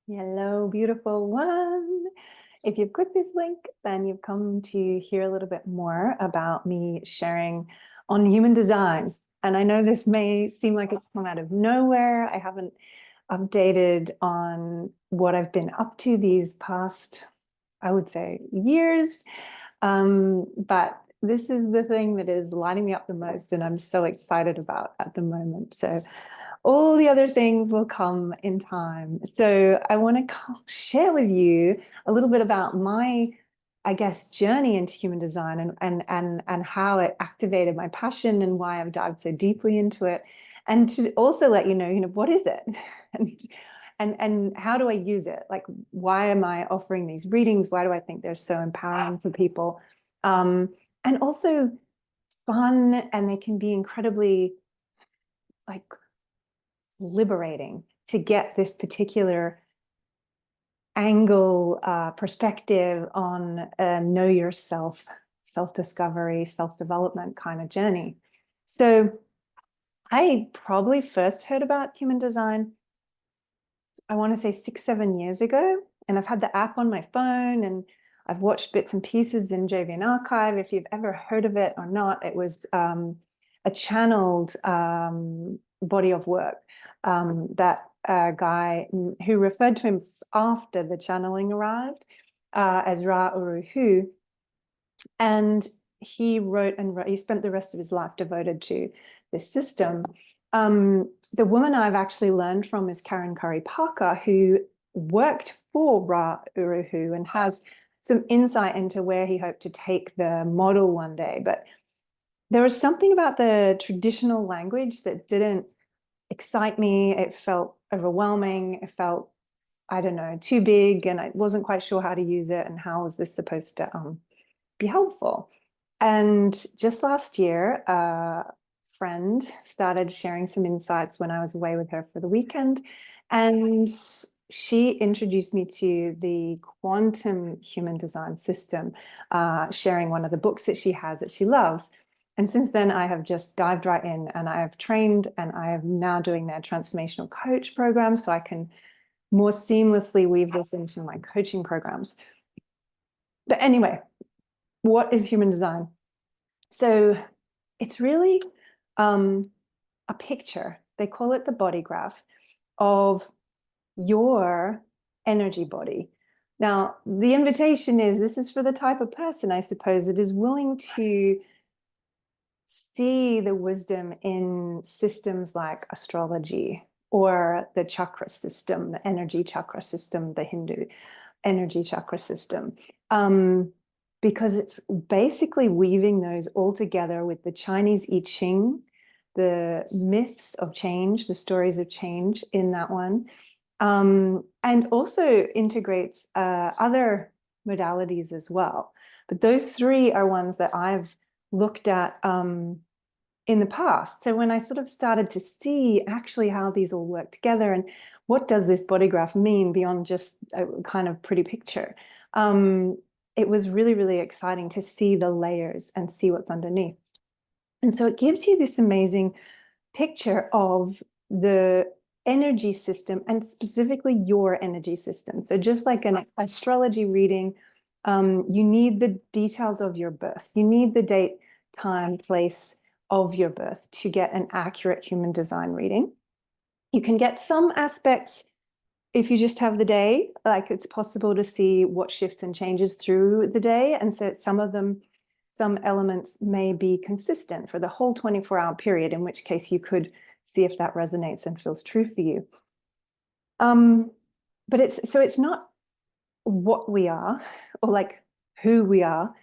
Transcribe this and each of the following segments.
Hello, beautiful one. If you've clicked this link, then you've come to hear a little bit more about me sharing on human design. And I know this may seem like it's come out of nowhere. I haven't updated on what I've been up to these past, I would say, years. But this is the thing that is lighting me up the most, and I'm so excited about at the moment. So all the other things will come in time. So I want to share with you a little bit about my, I guess, journey into human design and how it activated my passion and why I've dived so deeply into it. And to also let you know, what is it? And how do I use it? Like, why am I offering these readings? Why do I think they're so empowering for people? And also fun, and they can be incredibly like liberating to get this particular angle, perspective on know yourself, self-discovery, self-development kind of journey. So I probably first heard about human design, I want to say 6, 7 years ago. And I've had the app on my phone and I've watched bits and pieces in JVN Archive. If you've ever heard of it or not, it was a channeled body of work that a guy who referred to him after the channeling arrived as Ra Uru Hu. And he wrote and he spent the rest of his life devoted to this system. The woman I've actually learned from is Karen Curry Parker, who worked for Ra Uru Hu and has some insight into where he hoped to take the model one day. But there was something about the traditional language that didn't excite me. It felt overwhelming. It felt, I don't know, too big, and I wasn't quite sure how to use it and how was this supposed to be helpful. And just last year, a friend started sharing some insights when I was away with her for the weekend. And she introduced me to the quantum human design system, sharing one of the books that she has that she loves. And since then, I have just dived right in and I have trained and I am now doing their transformational coach program so I can more seamlessly weave this into my coaching programs. But anyway, what is human design? So it's really a picture, they call it the body graph, of your energy body. Now, the invitation is this is for the type of person, I suppose, that is willing to see the wisdom in systems like astrology or the chakra system, the energy chakra system, the Hindu energy chakra system. Because it's basically weaving those all together with the Chinese I Ching, the myths of change, the stories of change in that one, and also integrates other modalities as well. But those three are ones that I've looked at in the past. So when I sort of started to see actually how these all work together and what does this body graph mean beyond just a kind of pretty picture, it was really, really exciting to see the layers and see what's underneath. And so it gives you this amazing picture of the energy system and specifically your energy system. So just like an astrology reading, you need the details of your birth. You need the date, time, place of your birth to get an accurate human design reading. You can get some aspects if you just have the day, like it's possible to see what shifts and changes through the day. And so some of them, some elements may be consistent for the whole 24-hour period, in which case you could see if that resonates and feels true for you. But it's not what we are or like who we are,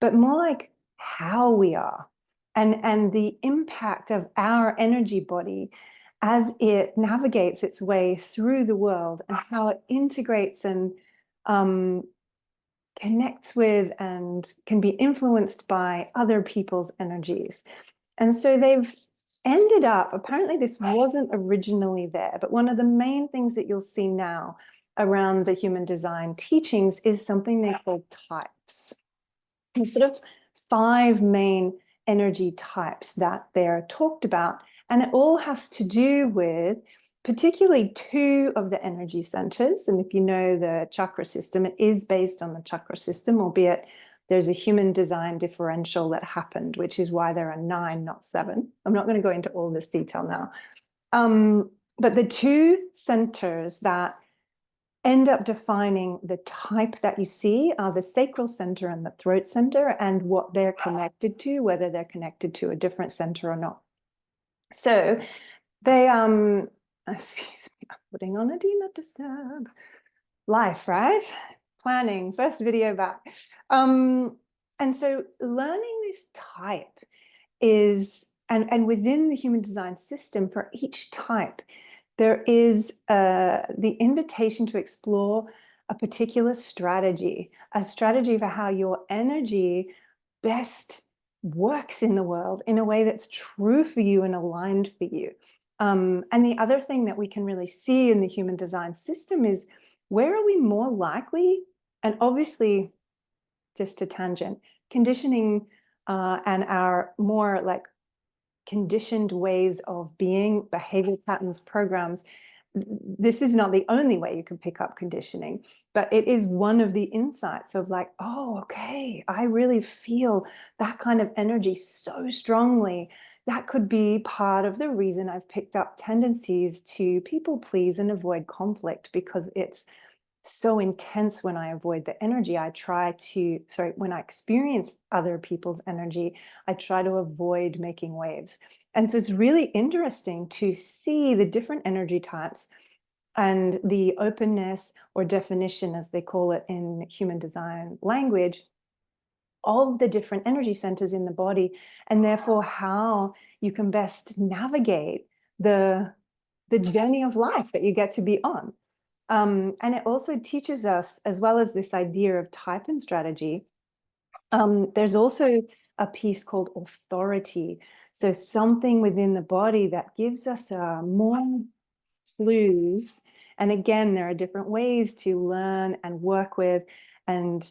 but more like how we are and the impact of our energy body as it navigates its way through the world and how it integrates and connects with and can be influenced by other people's energies. And so they've ended up, apparently this wasn't originally there, but one of the main things that you'll see now around the human design teachings is something they call types. And sort of 5 main energy types that they're talked about. And it all has to do with particularly two of the energy centers. And if you know the chakra system, it is based on the chakra system, albeit there's a human design differential that happened, which is why there are 9, not 7. I'm not going to go into all this detail now. But the two centers that end up defining the type that you see are the sacral center and the throat center, and what they're connected to, whether they're connected to a different center or not. So they, excuse me, I'm putting on a do not disturb. Life, right? Planning, first video back. And so learning this type is, and within the human design system for each type, there is the invitation to explore a particular strategy, a strategy for how your energy best works in the world in a way that's true for you and aligned for you. And the other thing that we can really see in the human design system is, where are we more likely, and obviously, just a tangent, conditioning and our more like conditioned ways of being, behavior patterns, programs. This is not the only way you can pick up conditioning, but it is one of the insights of like, oh, okay, I really feel that kind of energy so strongly. That could be part of the reason I've picked up tendencies to people please and avoid conflict, because it's so intense when I avoid the energy. When I experience other people's energy, I try to avoid making waves. And so it's really interesting to see the different energy types and the openness, or definition, as they call it in human design language, of the different energy centers in the body, and therefore how you can best navigate the journey of life that you get to be on. And it also teaches us, as well as this idea of type and strategy, there's also a piece called authority. So something within the body that gives us more clues. And again, there are different ways to learn and work with and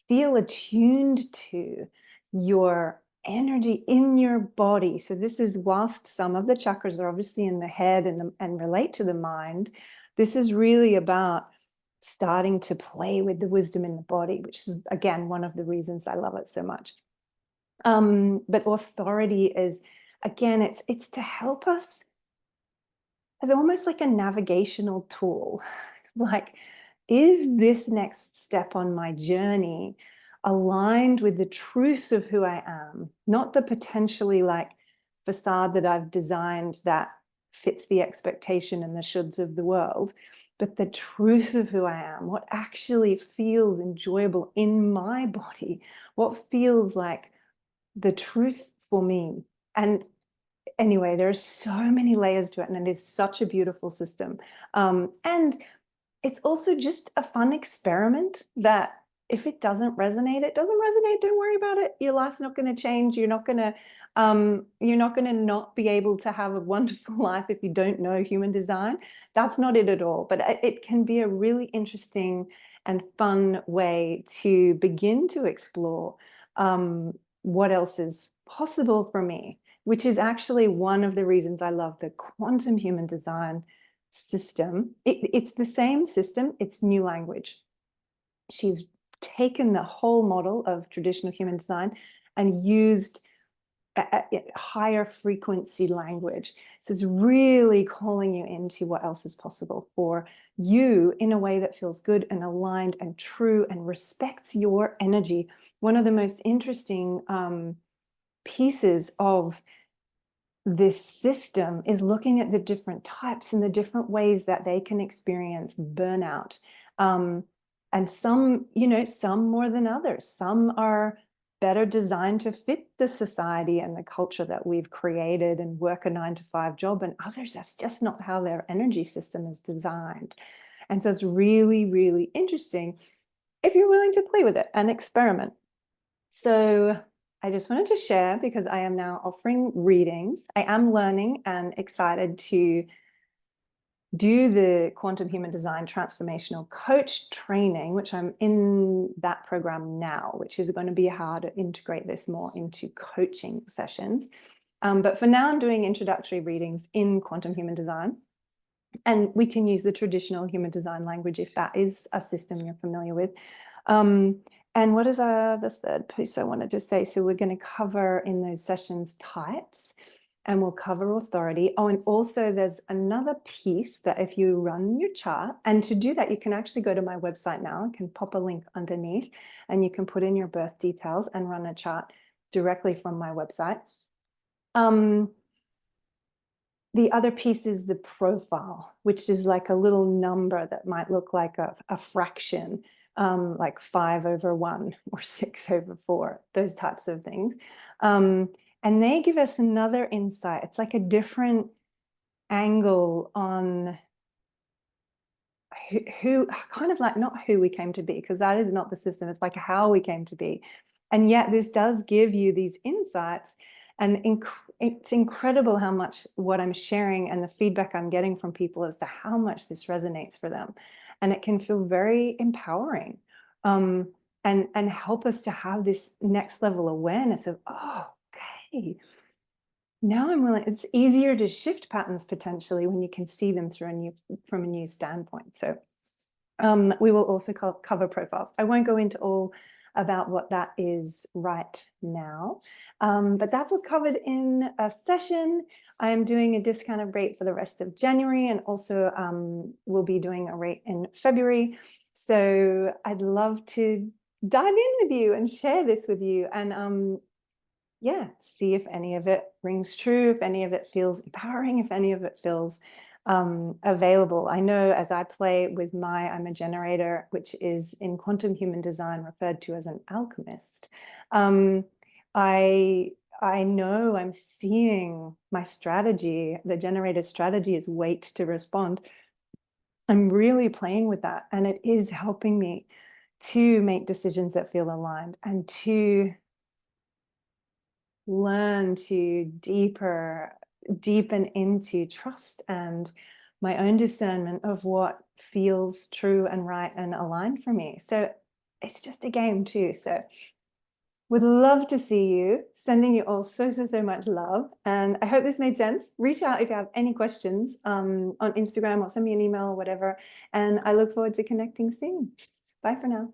feel attuned to your energy in your body. So this is, whilst some of the chakras are obviously in the head and relate to the mind, this is really about starting to play with the wisdom in the body, which is, again, one of the reasons I love it so much. But authority is, again, it's to help us as almost like a navigational tool. Like, is this next step on my journey aligned with the truth of who I am? Not the potentially like facade that I've designed that fits the expectation and the shoulds of the world, but the truth of who I am, what actually feels enjoyable in my body, what feels like the truth for me. And anyway, there are so many layers to it, and it is such a beautiful system. And it's also just a fun experiment that, if it doesn't resonate, it doesn't resonate. Don't worry about it. Your life's not going to change. You're not going to not be able to have a wonderful life if you don't know human design. That's not it at all. But it can be a really interesting and fun way to begin to explore what else is possible for me, which is actually one of the reasons I love the quantum human design system. It's the same system, it's new language. She's taken the whole model of traditional human design and used a higher frequency language. So it's really calling you into what else is possible for you in a way that feels good and aligned and true and respects your energy. One of the most interesting pieces of this system is looking at the different types and the different ways that they can experience burnout. And some, some more than others. Some are better designed to fit the society and the culture that we've created and work a 9-to-5 job, and others, that's just not how their energy system is designed. And so it's really, really interesting if you're willing to play with it and experiment. So I just wanted to share, because I am now offering readings. I am learning and excited to do the Quantum Human Design Transformational Coach training, which I'm in that program now, which is going to be how to integrate this more into coaching sessions. But for now, I'm doing introductory readings in Quantum Human Design. And we can use the traditional human design language if that is a system you're familiar with. And what is the third piece I wanted to say? So we're going to cover in those sessions types, and we'll cover authority. Oh, and also there's another piece that if you run your chart, and to do that, you can actually go to my website now. I can pop a link underneath, and you can put in your birth details and run a chart directly from my website. The other piece is the profile, which is like a little number that might look like a fraction, like 5/1 or 6/4, those types of things. And they give us another insight. It's like a different angle on who kind of like not who we came to be, because that is not the system. It's like how we came to be. And yet this does give you these insights. And it's incredible how much what I'm sharing and the feedback I'm getting from people as to how much this resonates for them. And it can feel very empowering, and help us to have this next level awareness of, oh, okay, now I'm willing. It's easier to shift patterns potentially when you can see them from a new standpoint. So we will also cover profiles. I won't go into all about what that is right now, but that's what's covered in a session. I am doing a discounted rate for the rest of January, and also we'll be doing a rate in February. So I'd love to dive in with you and share this with you, and yeah, see if any of it rings true, if any of it feels empowering, if any of it feels available. I know as I play with I'm a generator, which is in quantum human design referred to as an alchemist. I know I'm seeing my strategy, the generator strategy is wait to respond. I'm really playing with that, and it is helping me to make decisions that feel aligned and to learn to deepen into trust and my own discernment of what feels true and right and aligned for me. So it's just a game too. So would love to see you. Sending you all so much love. And I hope this made sense. Reach out if you have any questions on Instagram, or send me an email or whatever. And I look forward to connecting soon. Bye for now.